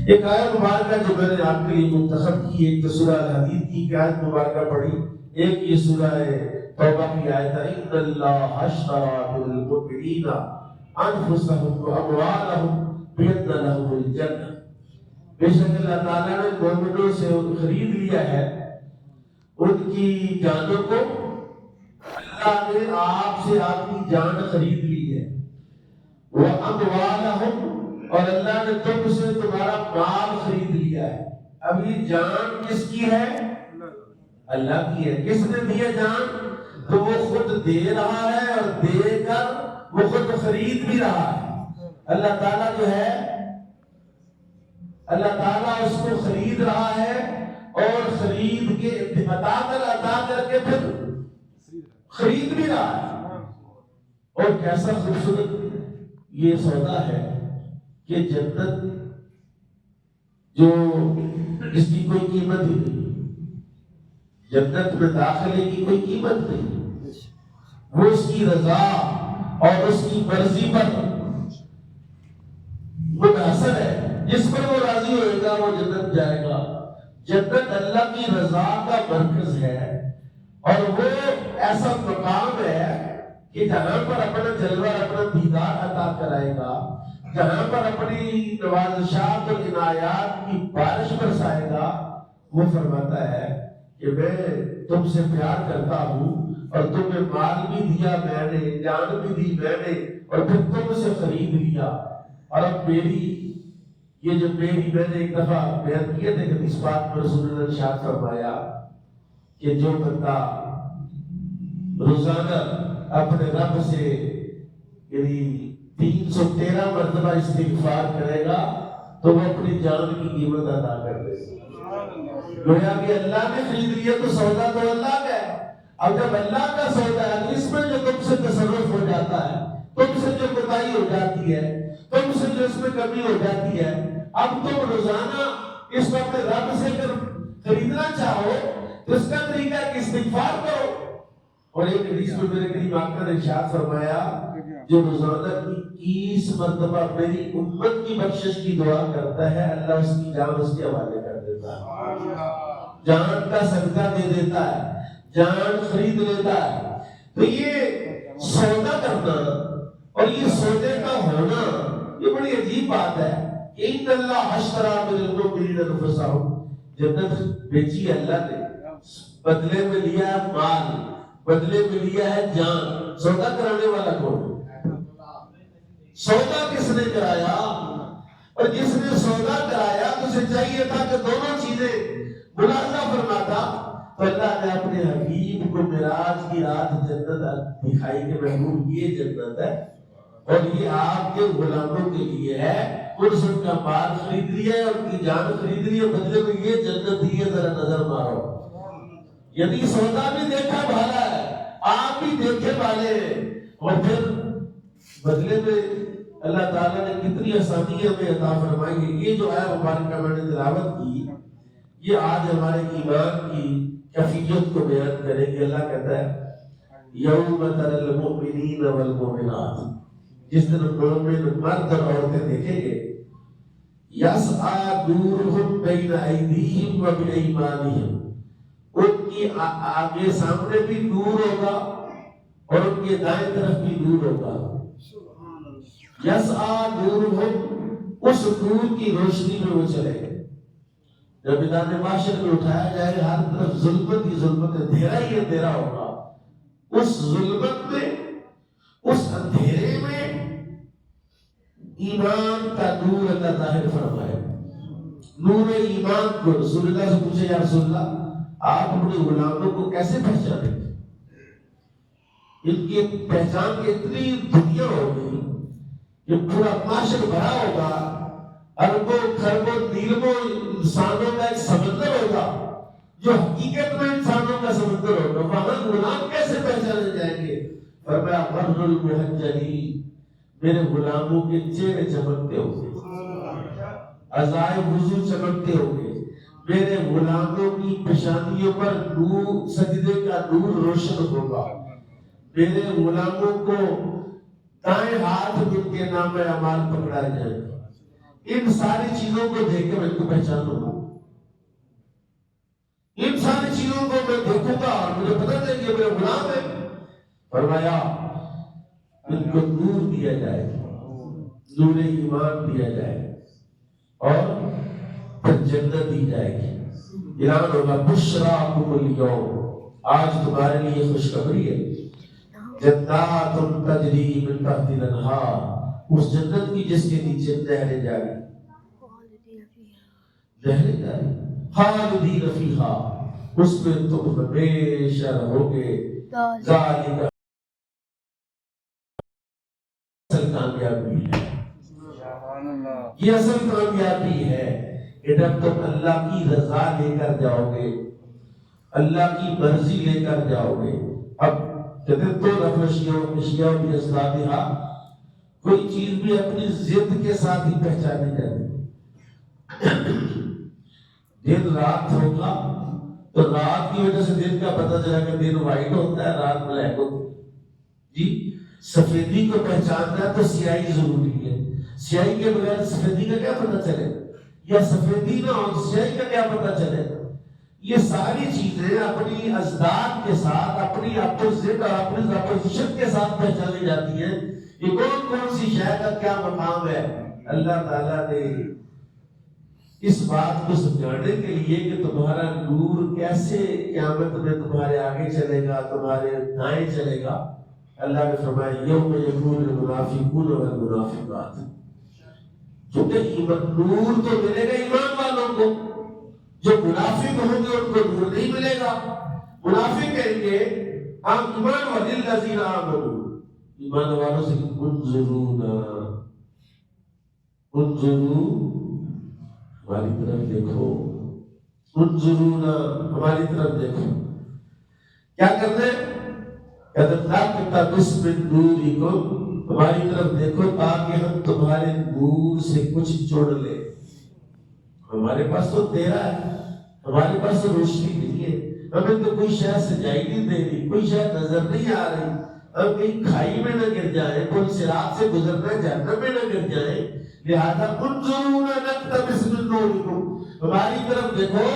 ایک آیت مبارکہ جو میں نے آپ کے لیے منتخب کی، ایک تو سورہ الحدید کی آیت مبارکہ پڑھی، ایک یہ سورہ توبہ کی آیت ہے ان اللہ اشتری بالمؤمنین انفسهم واموالهم بان لهم الجنہ، بے شک اللہ تعالیٰ نے مومنوں سے خرید لیا ہے ان کی جانوں کو، اللہ نے آپ سے آپ کی جان خرید لی ہے، واموالهم، اور اللہ نے تم سے تمہارا مال خرید لیا ہے۔ اب یہ جان کس کی ہے؟ اللہ کی ہے۔ کس نے دیا جان؟ تو وہ خود دے رہا ہے اور دے کر وہ خود خرید بھی رہا ہے۔ اللہ تعالیٰ جو ہے، اللہ تعالیٰ اس کو خرید رہا ہے اور خرید کے عطا کر کے پھر خرید بھی رہا ہے۔ اور کیسا خوبصورت یہ سودا ہے کہ جنت جو جس کی کوئی قیمت ہی نہیں، جنت میں داخلے کی کوئی قیمت نہیں، وہ اس کی رضا اور اس کی مرضی پر منحصر ہے، جس پر وہ راضی ہوئے گا وہ جنت جائے گا۔ جنت اللہ کی رضا کا مرکز ہے اور وہ ایسا مقام ہے کہ جہاں پر اپنا جلوہ اپنا دیدار عطا کرائے گا، جہاں پر اپنی نوازشات اور عنایات کی بارش برسائے گا، وہ فرماتا ہے کہ میں تم سے پیار کرتا ہوں اور تمہیں مال بھی دیا میں نے، جان بھی دی میں نے، اور پھر تم سے خرید لیا، اور اب میری یہ جو میں نے ایک دفعہ بیان کیا تھے کہ اس بات پر رسول اللہ نے ارشاد فرمایا کہ جو بندہ روزانہ اپنے رب سے یعنی 313 مرتبہ استغفار کرے گا تو وہ اپنی جان کی قیمت ادا کر دے گا۔ گویا کہ اللہ نے خرید لیا تو سودا تو اللہ کا ہے۔ اب جب اللہ کا سودا ہے تو اس میں جو تم سے تصرف ہو جاتا ہے، تم سے جو کوتاہی ہو جاتی ہے، تم سے جو اس میں کمی ہو جاتی ہے، اب تم روزانہ اس کو اپنے رب سے خریدنا چاہو تو اس کا طریقہ ہے کہ استغفار کرو۔ اور ایک حدیث میں میرے کریم آقا نے ارشاد فرمایا جو روزانہ 21 مرتبہ میری امت کی بخشش کی دعا کرتا ہے، اللہ اس کی جان اس کے حوالے کر دیتا ہے، جان کا صدقہ دے دیتا ہے، جان خرید لیتا ہے۔ تو یہ سودا کرنا اور یہ سودے کا ہونا یہ بڑی عجیب بات ہے۔ ان اللہ اشتری بالمؤمنین انفسهم، جنت بیچی اللہ نے، بدلے میں لیا ہے مال، بدلے میں لیا ہے جان۔ سودا کرانے والا کون؟ سودا کس نے کرایا؟ اور جس نے سودا کرایا تو اسے چاہیے تھا کہ دونوں چیزیں ملاحظہ فرماتا، تو اللہ نے اپنے حبیب کو معراج کی رات جنت دکھائی کہ محبوب یہ جنت ہے اور یہ آپ کے غلاموں کے لیے ہے، ان سب کا مال خرید لیا ہے، ان کی جان خرید لی ہے، بدلے میں یہ جنت دی ہے، ذرا نظر مارو۔ یعنی سودا بھی دیکھا بھالا ہے، آپ بھی دیکھے والے ہیں، اور پھر بدلے میں اللہ تعالیٰ نے کتنی آسانیاں ہمیں عطا فرمائی ہے۔ یہ جو آیت مبارکہ میں نے تلاوت کی یہ آج ہمارے ایمان کی کیفیت کو بیان کرے گی۔ اللہ کہتا ہے یوم تری المؤمنین والمؤمنات، جس دن مومن مرد اور عورتیں دیکھیں گے، یسعی نورہم بین ایدیہم و بایمانہم، ان کی آگے سامنے بھی نور ہوگا اور ان کے دائیں طرف بھی نور ہوگا۔ یسعی نورہم، اس نور کی روشنی میں وہ چلے گئے۔ جب میدان محشر میں اٹھایا جائے ہر طرف ظلمت ہی ظلمت، اندھیرا ہی اندھیرا ہوگا، اس ظلمت میں، اس اندھیرے میں ایمان کا نور اللہ ظاہر فرمائے۔ نور ایمان کو رسول اللہ سے پوچھے یا رسول اللہ آپ اپنے غلاموں کو کیسے پہچانیں گے؟ ان کی پہچان کی اتنی دنیا ہوگی کہ پورا معاشر بھرا ہوگا، اربوں خربوں نیلموں انسانوں کا ایک سمندر ہوگا جو حقیقت میں انسانوں کا سمندر ہوگا، وہاں غلام کیسے پہچانے جائیں گے؟ فرمایا غر المحجلین، میرے غلاموں کے چہرے چمکتے ہوں گے، عزائے وضو چمکتے ہوں گے، میرے غلاموں کی پیشانیوں پر نور، سجدے کا نور روشن ہوگا، میرے غلاموں کو دائیں ہاتھ میں ان کے نام اعمال پکڑائے جائیں گے، ان ساری چیزوں کو دیکھ کے میں ان کو پہچان لوں گا، ان ساری چیزوں کو میں دیکھوں گا اور مجھے پتہ چلے کہ میرے غلام ہے۔ فرمایا ان کو نور دیا جائے، نور ایمان دیا جائے اور پھر جنت دی جائے گی۔ اعلان ہوگا بشراکم اليوم، آج تمہارے لیے خوشخبری ہے، جنات تجری من تحت الانہار، اس جنت کی جس کے نیچے نہریں جاری، نہریں جاری، خالدین فیہا، اس میں تم ہمیشہ رہو گے، ذالک اصل کامیابی ہے، یہ اصل کامیابی ہے کہ جب تم اللہ کی رضا لے کر جاؤ گے، اللہ کی مرضی لے کر جاؤ گے۔ اب کہتے ہیں تو اشیاء بھی اسلامہ، کوئی چیز بھی اپنی ضد کے ساتھ ہی پہچانی جاتی ہے۔ دن رات ہوگا تو رات کی وجہ سے دن کا پتہ چلا کہ دن وائٹ ہوتا ہے، رات بلیک ہوتی ہے۔ جی سفیدی کو پہچاننا ہے تو سیاہی ضروری ہے، سیاہی کے بغیر سفیدی کا کیا پتہ چلے، یا سفیدی نہ ہو سیاہی کا کیا پتہ چلے۔ یہ ساری چیزیں اپنی ازداد کے ساتھ، اپنی اپوزٹ اور اپنی اپوزیشن کے ساتھ پہچانی جاتی ہیں۔ یہ کون سی شے کا کیا مقام ہے، اللہ تعالیٰ نے اس بات کو سمجھانے کے لیے کہ تمہارا نور کیسے قیامت میں تمہارے آگے چلے گا، تمہارے دائیں چلے گا۔ اللہ نے فرمایا یوم یقول المنافقون والمنافقات، کیونکہ نور تو ملے گا ایمان والوں کو، جو منافق ہوں گے ان کو نور نہیں ملے گا۔ منافق کہیں گے ہم ایمان والذین آمنوا، ایمان والوں سے انظرونا، انظروا ہماری طرف دیکھو، انظرونا ہماری طرف دیکھو، کیا کرنا ہے؟ بسم نورکم، ہماری طرف دیکھو تاکہ ہم تمہارے نور سے کچھ جوڑ لیں۔ ہمارے پاس تو تیرا ہے، ہمارے پاس تو روشنی نہیں ہے، ہمیں تو کوئی شے سجائی نہیں دے رہی، کوئی شے نظر نہیں آ رہی، ہم کہیں کھائی میں نہ گر جائیں، پل صراط سے گزرنا جہنم میں نہ گر جائیں، لہذا انظرونا نقتبس من نورکم، ہماری طرف دیکھو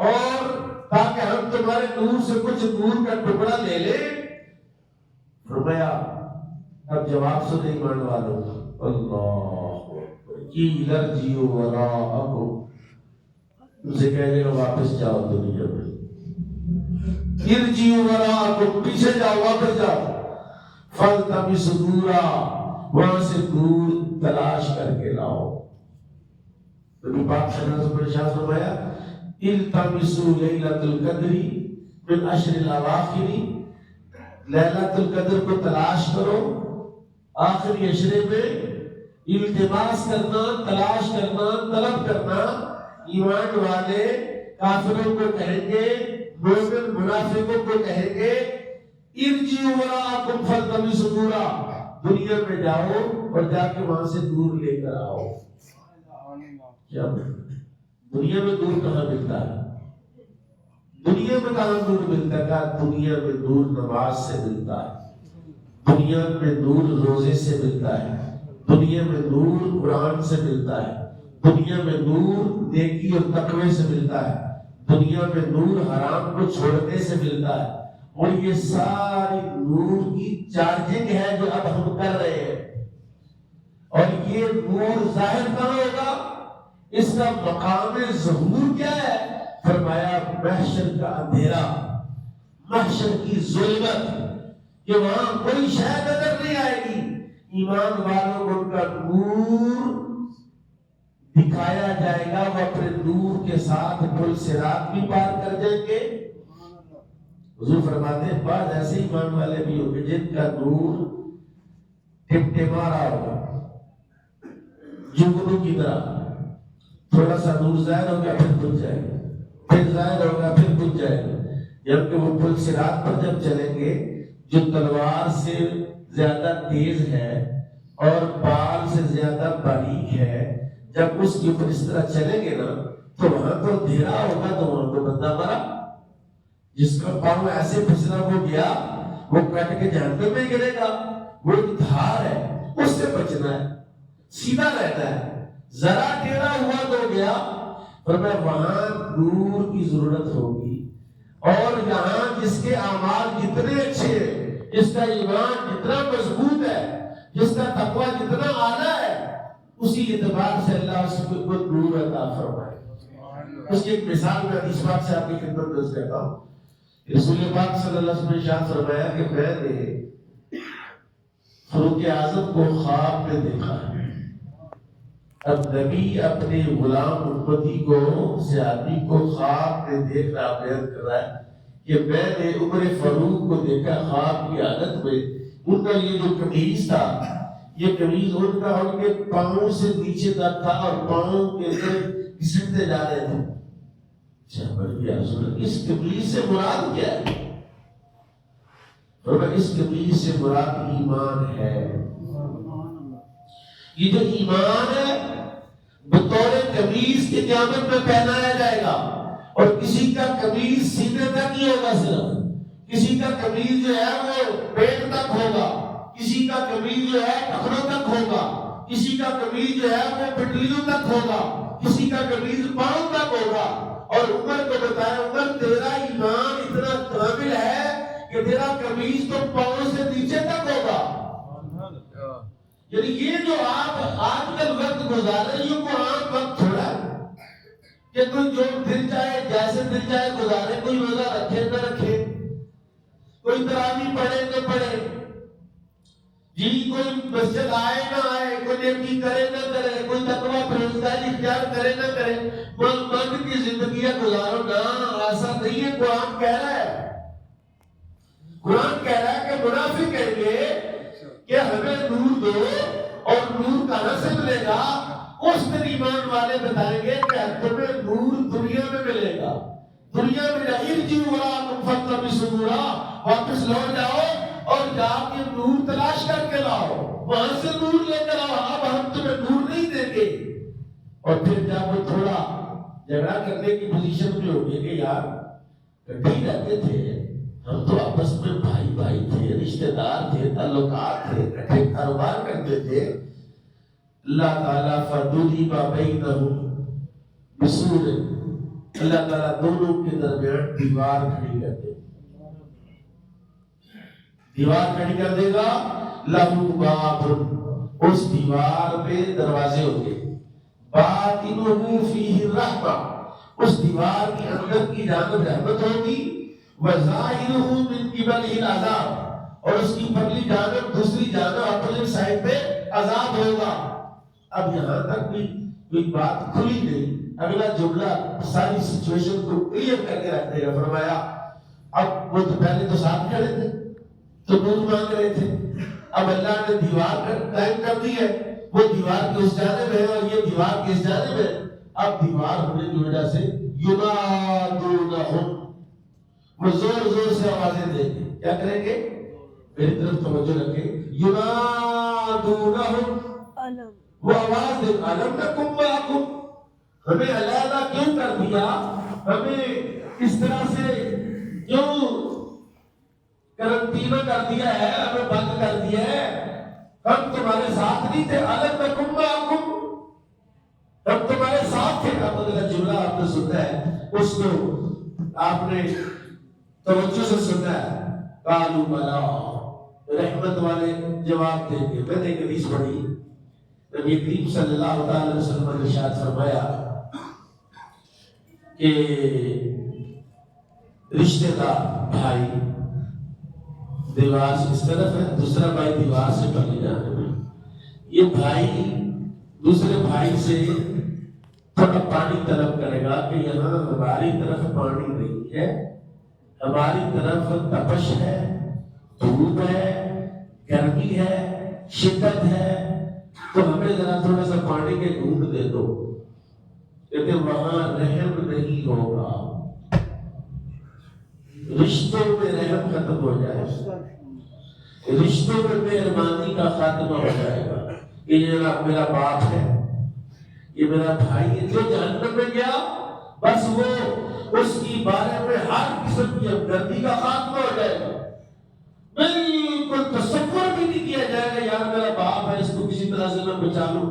اور تاکہ ہم تمہارے نور سے کچھ نور کا ٹکڑا لے لیں۔ فرمایا اب جواب سنے ایمان والوں، اللہ کی ارجعوا وراءکم، ان سے کہہ دے گا واپس جاؤ دنیا میں، ارجعوا وراءکم، پیچھے جاؤ، واپس جاؤ، فالتمسوا نورا، وہاں سے نور تلاش کر کے لاؤ۔ نبی پاک صلی اللہ علیہ وسلم نے فرمایا التمسوا لیلۃ القدر من عشر الاواخر، لیلۃ القدر کو تلاش کرو آخری عشرے میں، التماس کرنا، تلاش کرنا، طلب کرنا۔ ایمان والے کافروں کو کہیں گے، مومن منافقوں کو کہیں گے ارجعوا وراءکم فالتمسوا نورا، دنیا میں جاؤ اور جا کے وہاں سے نور لے کر آؤ۔ کیا دنیا میں نور کہاں ملتا ہے؟ دنیا میں کہاں نور ملتا ہے؟ کہا دنیا میں نور نماز سے ملتا ہے، دنیا میں نور روزے سے ملتا ہے، دنیا میں نور قرآن سے ملتا ہے، دنیا میں نور نیکی اور تقوی سے ملتا ہے، دنیا میں نور حرام کو چھوڑنے سے ملتا ہے۔ اور یہ ساری نور کی چارجنگ ہے جو اب ہم کر رہے ہیں، اور یہ نور ظاہر کہاں ہوگا؟ اس کا مقام ظہور کیا ہے؟ فرمایا محشر کا اندھیرا، محشر کی ظلمت، کہ وہاں کوئی شے نظر نہیں آئے گی، ایمان والوں کو ان کا نور دکھایا جائے گا، وہ اپنے نور کے ساتھ پل صراط بھی پار کر جائیں گے۔ حضور فرماتے ہیں بعض ایسے ایمان والے بھی ہوں گے جن کا نور ٹمٹما رہا ہوگا جگنوں کی طرح، تھوڑا سا نور ظاہر ہوگا پھر بجھ جائے گا، پھر ظاہر ہوگا پھر بجھ جائے گا، جبکہ وہ پل صراط پر جب چلیں گے جو تلوار سے زیادہ تیز ہے اور بال سے زیادہ باریک ہے، جب اس کے اوپر اس طرح چلیں گے نا تو وہاں تو اندھیرا ہوگا، تو وہاں تو بندہ مرا، جس کا پاؤں ایسے پھسلا ہو گیا وہ کٹ کے جہنم میں گرے گا۔ وہ ایک دھار ہے، اس سے بچنا ہے، سیدھا رہنا ہے، ذرا ٹیڑھا ہوا تو گیا، فرمایا وہاں نور کی ضرورت ہوگی، اور یہاں جس کے اعمال جتنے اچھے ہیں، جس کا ایمان جتنا مضبوط ہے، جس کا تقوی جتنا اعلیٰ ہے، اسی اعتبار سے اللہ اس کو نور عطا فرمائے۔ اس کی ایک مثال میں حدیث پاک سے آپ کی خدمت میں پیش کرتا ہوں۔ رسول پاک صلی اللہ علیہ وسلم نے ارشاد فرمایا کہ میں نے فاروق اعظم کو خواب میں دیکھا ہے۔ اب نبی اپنے غلام امتی کو، صحابی کو خواب میں دیکھ رہا، بیان کر رہا ہے کہ میں نے عمر فاروق کو دیکھا خواب کی حالت میں، ان کا یہ جو قمیص تھا، یہ قمیص ان کا ان کے پاؤں سے نیچے تک تھا اور پاؤں کے اندر گھسٹتے جا رہے تھے۔ اس قمیص سے مراد کیا ہے؟ فرمایا اس قمیص سے مراد ایمان ہے۔ یہ جو ایمان ہے بطور قمیص کے قیامت میں پہنایا جائے گا، اور کسی کا قمیص سینے تک ہی ہوگا، صرف کسی کا قمیص جو ہے وہ پیٹ تک ہوگا، کسی کا قمیص جو ہے ٹخنوں تک ہوگا، کسی کا قمیص جو ہے وہ پٹلیوں تک ہوگا، کسی کا قمیص پاؤں تک ہوگا۔ اور عمر کو بتایا عمر تیرا ایمان اتنا کامل ہے کہ تیرا قمیص تو پاؤں سے نیچے تک ہوگا۔ یعنی یہ جو آپ آج کل وقت گزارے، یہ کوئی عام وقت تھوڑا ہے کہ کوئی جو دل چاہے جیسے دل چاہے گزارے، کوئی روزہ رکھے نہ رکھے، کوئی تراویح پڑھے نہ پڑھے، جی کوئی مسجد آئے نہ آئے، کوئی نیکی کرے نہ کرے، کوئی تقوی پرہیزگاری اختیار کرے نہ کرے، من کی زندگیاں گزارو نا، ایسا نہیں ہے۔ قرآن کہہ رہا ہے، قرآن کہہ رہا ہے کہ منافق کہیں گے کہ ہمیں نور دو، اور نور کہاں سے ملے گا؟ اس دن ایمان والے بتائیں گے کہ تمہیں نور دنیا میں ملے گا، دنیا میں ارجعوا وراءکم فالتمسوا نورا، واپس لوٹ جاؤ اور جا کے نور تلاش کر کے لاؤ، وہاں سے نور لے کر آؤ، اب ہم تمہیں نور نہیں دیں گے۔ اور پھر جب وہ تھوڑا جھگڑا کرنے کی پوزیشن میں ہوگی کہ یار کٹھی رہتے تھے، ہم تو آپس میں بھائی بھائی تھے، رشتہ دار تھے، تعلقات تھے، کٹھے کاروبار کرتے تھے، اللہ تعالیٰ فَضُرِبَ بَيْنَهُمْ بِسُورٍ، اللہ تعالیٰ دونوں کے درمیان دیوار کھڑی کر دے گا، دیوار کھڑی کر دے گا، لَهُ بَابٌ، اس دیوار پہ دروازے ہوں گے، بَاطِنُهُ فِيهِ الرَّحْمَةُ، اس دیوار کے اندر کی جانب رحمت ہوگی، وَظَاهِرُهُ مِنْ قِبَلِهِ الْعَذَابُ، اور اس کی پرلی جانب دوسری جانب اپوزٹ سائڈ پہ عذاب ہوگا۔ اب یہاں تک بھی کوئی بات کھلی نہیں، اگلا جملہ ساری سچویشن کو کلیئر کر کے رکھ دے گا۔ فرمایا اب وہ تو پہلے تو ساتھ کھڑے تھے، تو نور مانگ رہے تھے، اب اللہ نے دیوار قائم کر دی ہے، وہ دیوار کی اس جانب ہے اور یہ دیوار کی اس جانب ہے۔ اب دیوار ہونے کی وجہ سے ینادونہم، وہ زور زور سے آوازیں دیں گے، کیا کریں گے؟ میری طرف توجہ رکھیں، ینادونہم، وہ آواز دے، الم نکن معکم، ہمیں علیحدہ کیوں کر دیا، ہمیں اس طرح سے کیوں کرنٹینہ کر دیا ہے، ہمیں بند کر دیا ہے، ہم تمہارے ساتھ نہیں تھے، الم نکن معکم، ہم تمہارے ساتھ تھے۔ اب اگلا جملہ آپ نے سنا ہے، اس کو آپ نے توجہ سے سنا ہے، قالوا بلا، رحمت والے جواب دیں گے۔ میں نے ایک حدیث پڑھی، نبی کریم صلی اللہ علیہ وسلم نے ارشاد فرمایا کہ رشتہ دار بھائی دیوار سے اس طرف ہے، دوسرا بھائی دیوار سے پہلے جانے میں، یہ بھائی دوسرے بھائی سے تھوڑا پانی طلب کرے گا کہ یہاں ہماری طرف پانی نہیں ہے، ہماری طرف تپش ہے، دھوپ ہے، گرمی ہے، شدت ہے، تو ہمیں ذرا تھوڑا سا پانی کے گھونٹ دے دو، کہتے وہاں رحم نہیں ہوگا، رشتوں میں رحم ختم ہو جائے گا، رشتوں میں مہربانی کا خاتمہ ہو جائے گا، کہ یہ میرا باپ ہے، یہ میرا بھائی ہے، جو جہنم میں گیا بس وہ اس کی بارے میں ہر قسم کی ہمدردی کا خاتمہ ہو جائے گا، بالکل تصور بھی نہیں کیا جائے گا یار میرا باپ ہے، اس کو کسی طرح سے میں بچا لوں،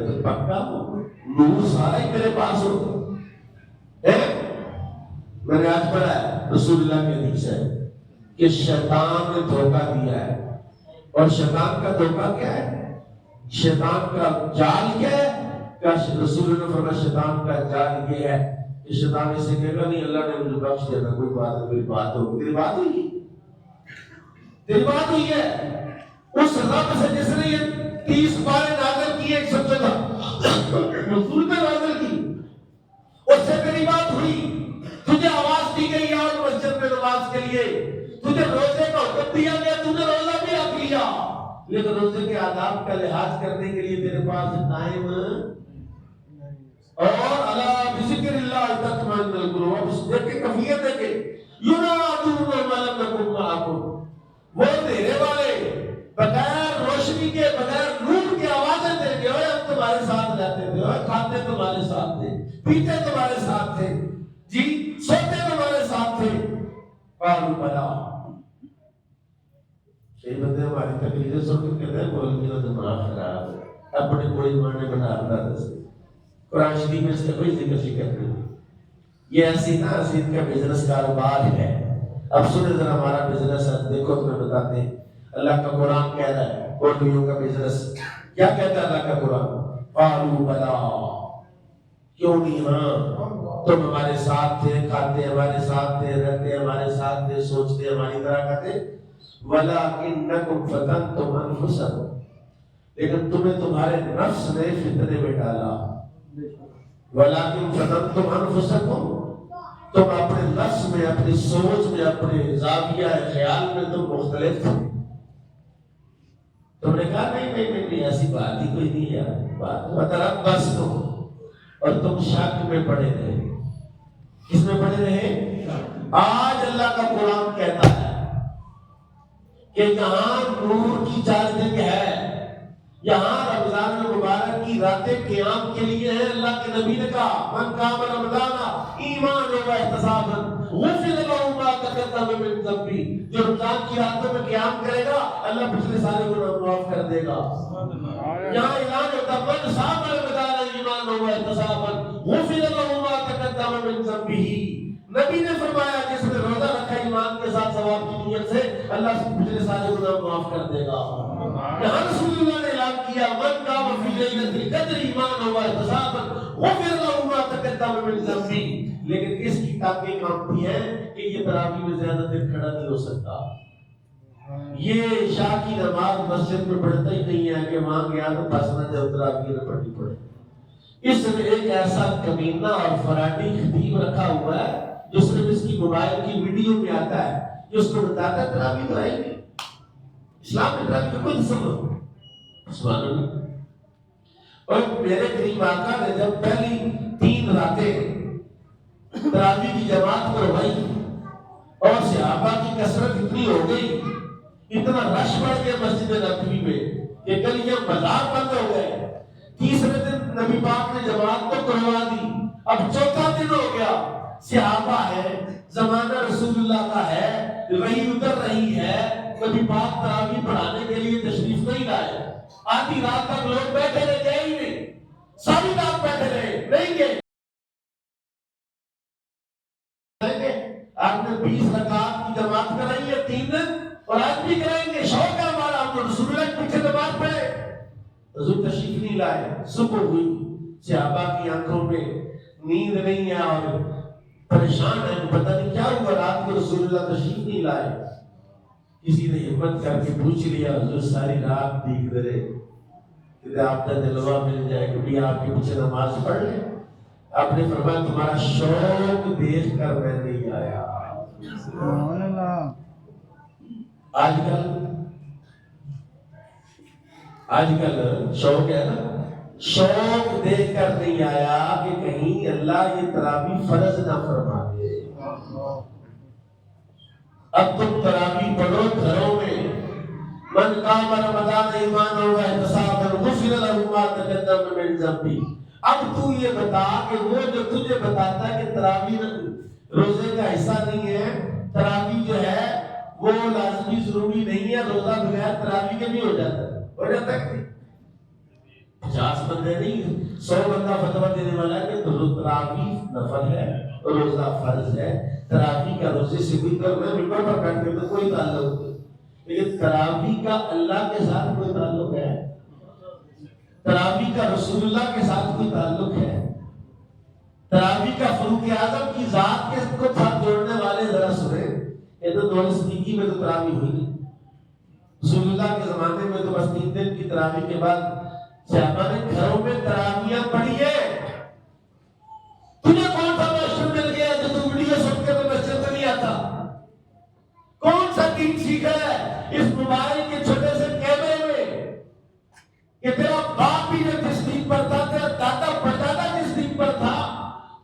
تو پکا ہوں، نور سارا ہی میرے پاس ہو. میں نے آج پڑھا ہے رسول اللہ کی حدیث ہے کہ شیطان نے دھوکہ دیا ہے. اور شیطان کا دھوکہ کیا ہے؟ شیطان کا جال کیا ہے؟ کہ رسول اللہ نے فرمایا شیطان کا جال یہ ہے کہ شیطان اسے کہے گا نہیں اللہ نے مجھے بخش دینا، کوئی بات نہیں، میری بات ہوگی. تیری بات ہوئی، تیری بات ہوئی ہے اس رب سے جس نے یہ 30 بارے نازل کی، ایک سب جگہ رسول نے نازل کی، اس سے میری بات ہوئی. تجھے آواز دی گئی اور مسجد میں نماز کے لیے، تجھے روزے کا حکم دیا گیا، تجھے روزہ بھی رکھ لیا، لیکن روزے کے آداب کا لحاظ کرنے کے لیے تیرے پاس ٹائم اور اللہ بذکر اللہ تطمئن القلوب. اس دیکھ کیفیت ہے کہ ینادون من لکم معکم، وہ تیرے والے بغیر روشنی کے بغیر نور کی آوازیں دیں گے، اوے ہم تمہارے ساتھ رہتے تھے، اوے کھاتے تمہارے ساتھ تھے، پیتے تمہارے ساتھ تھے، جی سوتے تمہارے ساتھ تھے. قالوا بلا. یہ بندے ہماری تقریریں سن کے کہتے ہیں بول میرا دماغ خراب ہے، اپنے کوئی معنی بناتا ہے. قرآن شریف میں اس کا کوئی ذکر نہیں. یہ ایسی نا اسید کا بزنس کاروبار ہے. اب سنیں ذرا ہمارا بزنس ہے، دیکھو تمہیں بتاتے ہیں. اللہ کا قرآن کہہ رہا ہے اردویوں کا بزنس کیا کہتا ہے اللہ کا قرآن؟ قالوا بلا، کیوں نہیں، ہاں تم ہمارے ساتھ تھے، کھاتے ہمارے ساتھ تھے، رہتے ہمارے ساتھ تھے، سوچتے ہماری طرح کرتے. وَلَكِنَّكُمْ فَتَنْتُمْ أَنفُسَكُمْ، لیکن تمہیں تمہارے نفس نے فتنے میں ڈالا. وَلَكِنْ فَتَنْتُمْ أَنفُسَكُمْ، تم اپنے نفس میں، اپنی سوچ میں، اپنے زاویہ خیال میں تم مختلف تھے. تم نے کہا نہیں ایسی بات ہی کوئی نہیں ہے، بات مطلب بس تم، اور تم شک میں پڑے رہے. کس میں پڑے رہے؟ آج اللہ کا قرآن کہتا ہے کہ یہاں نور کی چارجنگ ہے، یہاں رمضان المبارک کی راتیں قیام کے لیے ہیں. اللہ کے نبی نے کہا من قام رمضان ایمان و احتسابا غفر له ما تقدم من ذنبه، جو رمضان کی راتوں میں قیام کرے گا اللہ پچھلے سارے گناہ معاف کر دے گا. یہاں اعلان ہوتا من صام رمضان ایمان و احتسابا غفر له ما تقدم من ذنبه. نبی نے فرمایا جس نے روزہ رکھا ایمان کے ساتھ ثواب کی نیت سے، اللہ پچھلے سارے گناہ معاف کر دے گا. یہاں رسول اللہ نے اعلان کیا من قام فی لیلۃ القدر ایمانا واحتسابا غفر له ما تقدم من ذنبه. لیکن اس کی ٹانگیں کامتی ہیں کہ یہ تراویح میں زیادہ دیر کھڑا نہیں ہو سکتا. یہ عشاء کی نماز مسجد میں پڑھتا ہی نہیں ہے کہ وہاں گیا تو بس نہ جب تراویح نہ پڑھنی پڑے. اس میں ایک ایسا کمینہ اور فراڈی خطیب رکھا ہوا ہے جو صرف اس کی موبائل کی ویڈیو میں آتا ہے، جو اس کو بتاتا ہے تراویح تو آئے گی، اسلام میں تراویح کا کوئی تصور. سبحان اللہ. اور میرے کریم آقا نے جب پہلی 3 راتیں تراویح کی جماعت کروائی اور صحابہ کی کثرت اتنی ہو گئی، اتنا رش بڑھ گیا مسجد نبوی میں کہ گلیاں بازار بند ہو گئے. تیسرے دن نبی پاک نے جماعت کو کروا دی. اب چوتھا دن ہو گیا، صحابہ ہے، زمانہ رسول اللہ کا ہے، وحی اتر رہی ہے، نبی پاک تراویح پڑھانے کے لیے تشریف نہیں لائے. آدھی رات تک لوگ بیٹھے رہے، گئے ہی نہیں، ساری رات بیٹھے رہے، نہیں گئے. آپ نے 20 رکعات کی جماعت کرائی ہے 3 دن، اور آج بھی کرائیں گے. شوق ہے ہمارا، ہم تو رسول اللہ کے پیچھے نماز پڑھے. حضور تشریف نہیں لائے. صبح ہوئی، صحابہ کی آنکھوں میں نیند نہیں ہے اور پریشان ہے، پتہ نہیں کیا ہوا. رات کو رسول اللہ تشریف نہیں لائے. کسی نے ہمت کر کے پوچھ لیا حضور ساری رات دیکھ رہے کہ آپ کا دلوا مل جائے کہ بھی آپ کے پیچھے نماز پڑھ لیں. آپ نے فرمایا تمہارا شوق دیکھ کر میں نہیں آیا. سبحان اللہ. آج کل شوق ہے نا، شوق دیکھ کر نہیں آیا کہ کہیں اللہ یہ تراویح فرض نہ فرما دے. اب تم تراویح پڑھو گھروں میں. من قام رمضان ایمانا واحتسابا غفر له ما تقدم من ذنبه. اب تو یہ بتا کہ وہ جو تجھے بتاتا ہے کہ تراویح روزے کا حصہ نہیں ہے، تراویح جو ہے وہ لازمی ضروری نہیں ہے، روزہ بغیر تراویح کے بھی ہو جاتا ہے 50 بندے نہیں 100 بندہ فتویٰ دینے والا ہے کہ تراویح نفل ہے، روزہ فرض ہے، تراویح کا روزے سے کوئی کرنا ممبر پر بیٹھ کے تو کوئی تعلق نہیں، لیکن تراویح کا اللہ کے ساتھ کوئی تعلق ہے؟ تراویح کا رسول اللہ کے ساتھ کوئی تعلق ہے؟ تراویح کا فاروق اعظم کی ذات کے کو ساتھ جوڑنے والے ذرا سنیں، یہ تو دور صدیقی میں تو تراویح ہوئی نہیں، رسول اللہ کے زمانے میں تو بس 3 دن کی تراویح کے بعد صحابہ نے گھروں میں تراویحاں پڑھی ہے۔ تمہیں کون سا ماسٹر مل گیا جو تم ویڈیو سن کے تو مسجد میں نہیں آتا؟ کون سا دین سیکھا ہے اس موبائل کے چھوٹے سے کیمرے میں کہ تیرا باپ بھی جس دین پر تھا، تیرا دادا پردادا جس دین پر تھا،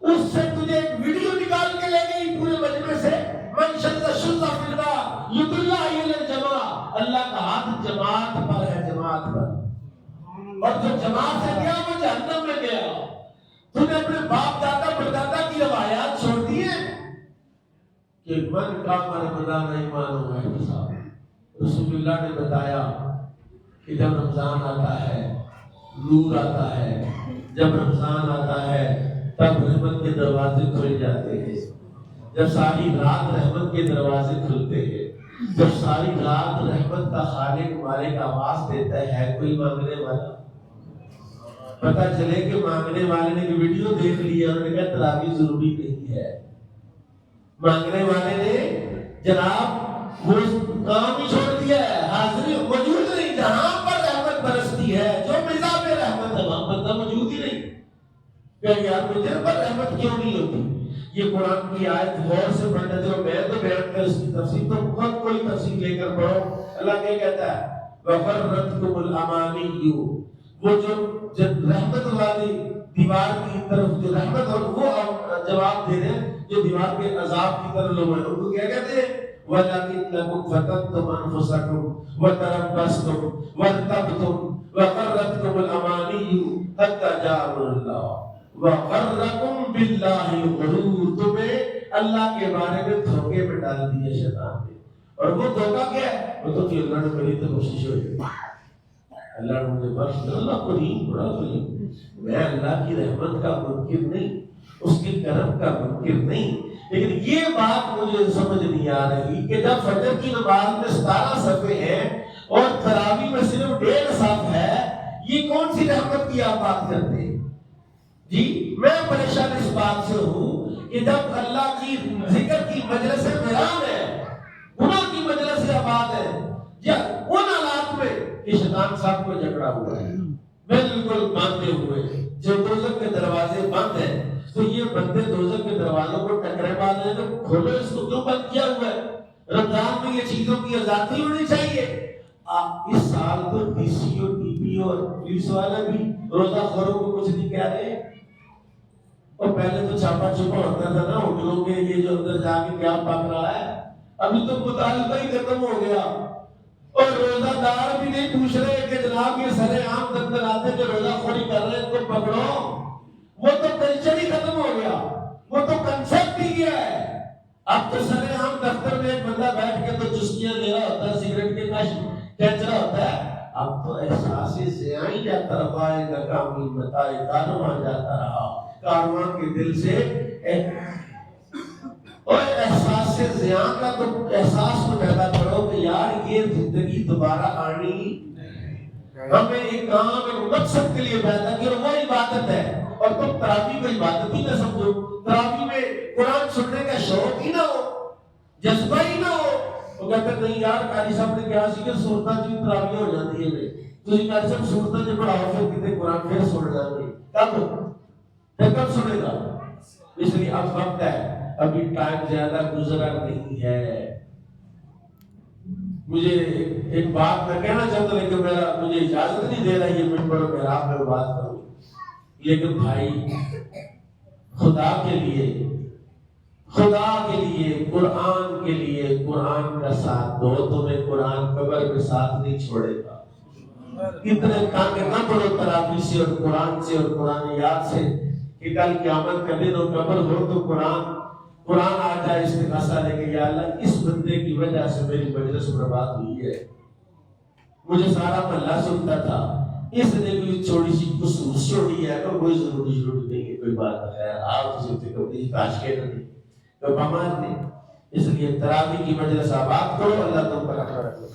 اس سے تجھے ایک ویڈیو نکال کے لے گئی پورے مجمع سے، من شد شد فلنا ید اللہ الجماع، اللہ کا ہاتھ جماعت پر ہے، جماعت پر، اور جو جماعت سے گیا وہ جہنم میں گیا۔ تو نے اپنے باپ دادا پردادا کی روایات چھوڑ دی ہیں کہ من کا رمضان ایمان و احتساب۔ رسول اللہ نے بتایا کہ جب رمضان آتا ہے نور آتا ہے، جب رمضان آتا ہے تب رحمت کے دروازے کھل جاتے ہیں، جب ساری رات رحمت کے دروازے کھلتے ہیں، جب ساری رات رحمت کا خالق مالک آواز دیتا ہے کوئی مانگنے والا، پتہ چلے کہ مانگنے والے نے ویڈیو دیکھ لیا اور نے کہا تراویح ضروری نہیں ہے، مانگنے والے نے جناب وہ کام ہی چھوڑ دیا ہے، حاضری موجود نہیں، جہاں پر رحمت برستی ہے جو مزاج میں رحمت ہے وہاں بندہ موجود ہی نہیں، کہ یار مجھے پر رحمت کیوں نہیں ہوتی؟ یہ قرآن کی آیت غور سے پڑھنا، جو میں تو بیان کر اس کی تفسیر تو بہت کوئی تفسیر لے کر پڑھو۔ اللہ کیا کہتا ہے وَغَرَّتْكُمُ الْأَمَانِيُّ، وہ جو رحمت والی دیوار کی طرف جو رحمت اور وہ جواب دے رہے ہیں جو دیوار کے عذاب کی طرف لوگ ہیں، ان کو کیا کہتے ہیں وَلَكِنَّكُمْ فَتَنْتُمْ أَنفُسَكُمْ وَتَرَبَّصْتُمْ وَارْتَبْتُمْ وَغَرَّتْكُمُ الْأَمَانِيُّ حَتَّىٰ جَاءَ أَمْرُ اللَّهِ وَغَرَّكُمْ بِاللَّهِ الْغُرُورُ، تمہیں اللہ کے بارے میں دھوکے میں ڈال دیا شیطان نے، اور وہ دھوکہ کیا ہے؟ وہ تو کہ اللہ نے بڑی تو کوشش ہوئی، اللہ نے مجھے بخش دیا، اللہ کریم بڑا کریم، میں اللہ کی رحمت کا منکر نہیں، اس کے کرم کا منکر نہیں، لیکن یہ بات مجھے سمجھ نہیں آ رہی کہ جب فجر کی نماز میں 17 صفحے ہیں اور تراویح میں صرف 1.5 صف ہے، یہ کون سی رحمت کی آپ بات کرتے ہیں؟ جی میں پریشان اس بات سے ہوں کہ جب اللہ کی ذکر کی مجلس ویران ہے، گناہ کی مجلس آباد ہے، یا ان حالات میں کہ شیطان صاحب کو جھگڑا ہوا ہے بالکل باندھے ہوئے، جو دوزخ کے دروازے بند ہیں، تو یہ بندے دوزخ کے دروازوں کو ٹکرے مار رہے ہیں، تو کھولو اس کو کیوں بند کیا ہوا ہے؟ رمضان میں یہ چیزوں کی آزادی ہونی چاہیے۔ آپ اس سال تو ڈی سی اور ڈی پی اور پولیس والے بھی روزہ خوروں کو کچھ نہیں کہہ رہے، اور پہلے تو چھاپا چھپا ہوتا تھا نا ہوٹلوں کے یہ جو اندر جا کے کیا پک رہا ہے، ابھی تو مطالبہ ہی ختم ہو گیا، اور روزہ دار بھی نہیں پوچھ رہے کہ جناب یہ سرے عام دفتر آتے جو روزہ خوری کر رہے ہیں ان کو پکڑو، وہ تو کلچر ہی ختم ہو گیا، وہ تو کنسپٹ ہی گیا ہے۔ اب تو سرے عام دفتر میں ایک بندہ بیٹھ کے تو چسکیاں لے رہا ہوتا ہے، سگریٹ کے کش کھینچ رہا ہوتا ہے، اب تو احساس زیائی جاتا رہا ہے، ناکامی متائے کارواں جاتا رہا، کارواں کے دل سے اور احساس سے زیاں کا تو احساس تو پیدا کرو کہ یار یہ زندگی دوبارہ آنی، ہمیں ایک کام ایک مقصد کے لیے پیدا کی اور وہ عبادت ہے، اور تم تراویح کو عبادت ہی نہ سمجھو، تراویح میں قرآن سننے کا شوق ہی نہ ہو، جذبہ ہی نہ ہو، وہ کہتے ہیں نہیں یار قاری صاحب نے کیا سی کہ صورتاں جی تراویح ہو جاتی ہے، تو یہ قاری صاحب صورتاں جی پڑھاؤ پھر کتنے قرآن پھر سن جائیں گے، کب سنے گا؟ اس لیے اب وقت ہے، ابھی ٹائم زیادہ گزرا نہیں ہے۔ مجھے ایک بات میں کہنا چاہتا ہوں لیکن مجھے اجازت نہیں دے رہا یہ ممبر و محراب میں بات کروں، لیکن بھائی خدا کے لیے قرآن کے لیے قرآن کا ساتھ دو، تمہیں قرآن قبر میں ساتھ نہیں چھوڑے گا۔ اتنے تنگ نہ پڑو تراویح سے اور قرآن سے اور قرآن یاد سے کہ کل قیامت کا دن ہو قبر ہو تو قرآن آ جائے استغاثہ لے کے یا اللہ اس بندے کی وجہ سے میری مجلس برباد ہوئی ہے، مجھے سارا محلہ سنتا تھا، اس نے کوئی چھوٹی سی خصوص چھوڑی ہے تو کوئی ضروری نہیں ہے، کوئی بات ہے آپ کسی سے کبھی کاش کے نہیں کوئی بیمار نہیں، اس لیے تراویح کی مجلس آباد کرو، اللہ تم پر رحمت رکھے۔